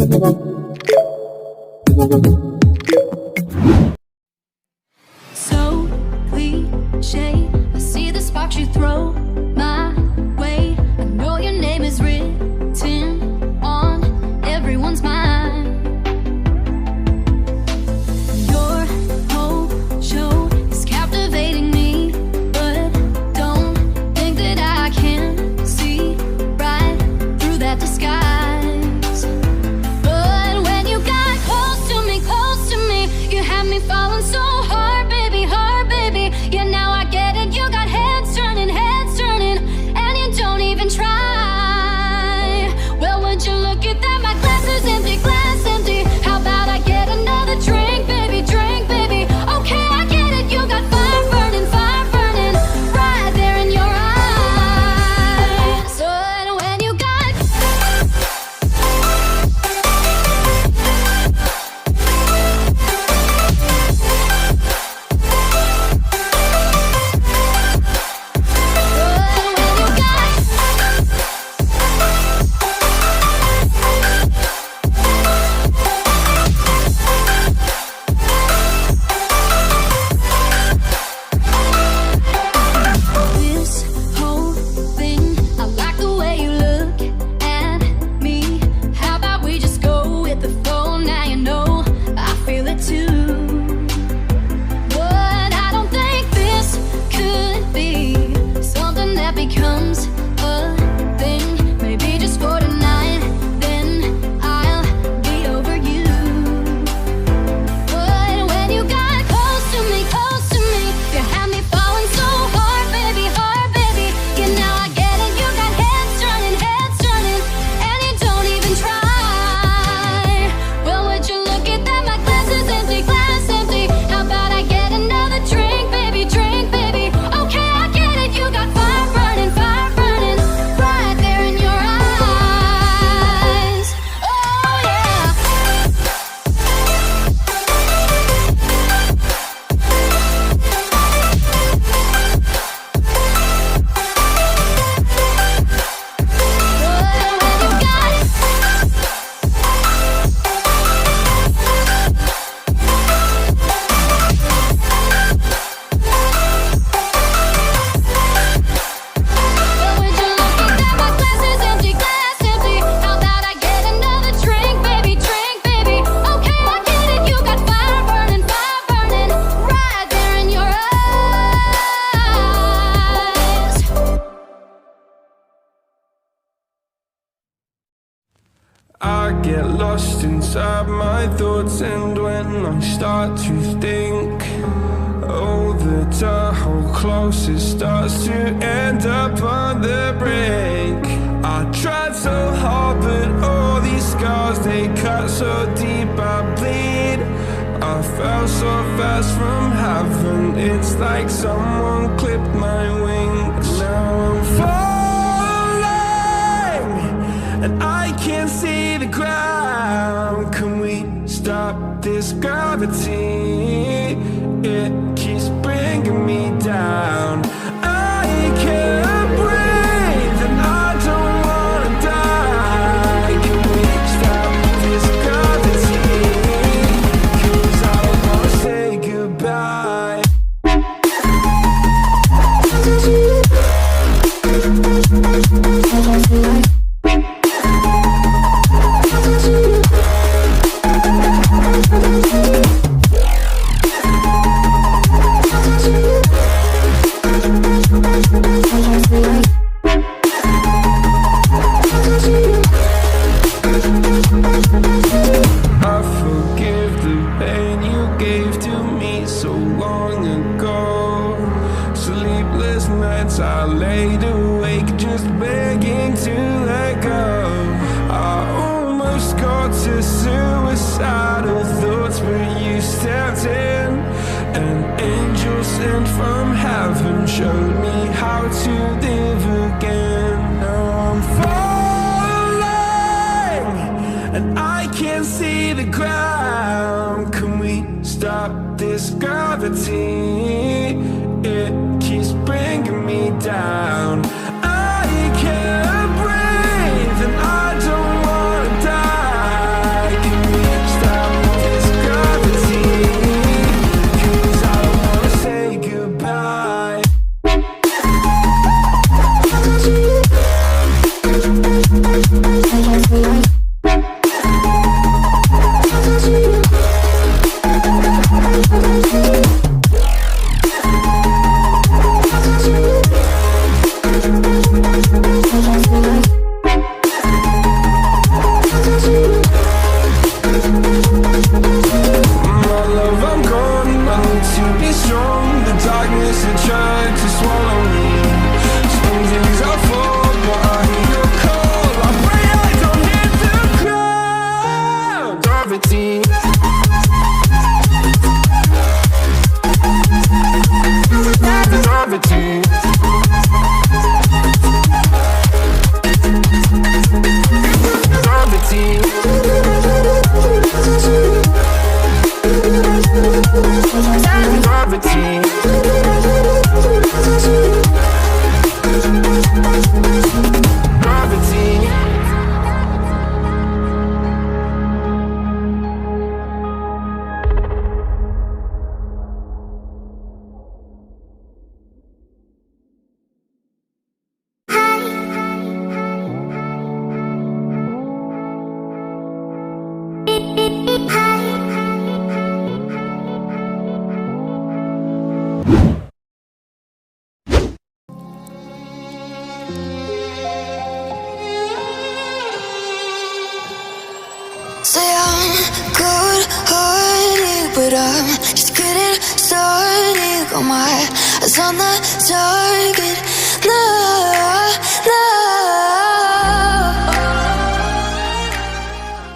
So cliche, I see the sparks you throw my way. I know your name is written on everyone's mind. Your whole show is captivating me, but don't think that I can see right through that disguise. But when you got close to me, you had me falling so hard, baby, hard, baby. Yeah, now I get it, you got heads turning, and you don't even try. Well, would you look at that, my glass is empty, glass empty. How about I get another drink, baby, okay, I get it, you got fire burning, right there in your eyes. So when you got this whole thing, I like the way you look at me. How about we just go with the flow? Now you know I feel it too. But I don't think this could be something that becomes a thing. Maybe just for tonight, then I'll be over you. But when you got close to me, you had me falling so hard, baby, hard, baby. Yeah, now I get it, you got heads turning, and you don't even try. Well, would you look at that, my glass is empty, glass empty. How about I get another drink, baby, okay, I get it, you got fire burning, right there in your eyes. Oh yeah. I get lost inside my thoughts, and when I start to think, oh, the how close it starts to end up on the brink. I tried so hard, but all these scars, they cut so deep, I bleed. I fell so fast from heaven, it's like someone clipped my wings. Now I'm falling, and I can't see the ground. Can we stop this gravity? It keeps bringing me down. I can't breathe, and I don't wanna die. Can we stop this gravity? 'Cause I don't wanna say goodbye. I laid awake just begging to let go. I almost got to suicidal thoughts, but you stepped in. An angel sent from heaven showed me how to live again. Now I'm falling, and I can't see the ground. Can we stop this gravity? It keeps bringing me down. I can't breathe, and I don't wanna die. heartache, but I'm just getting started. Got my eyes on the target. Nah, nah.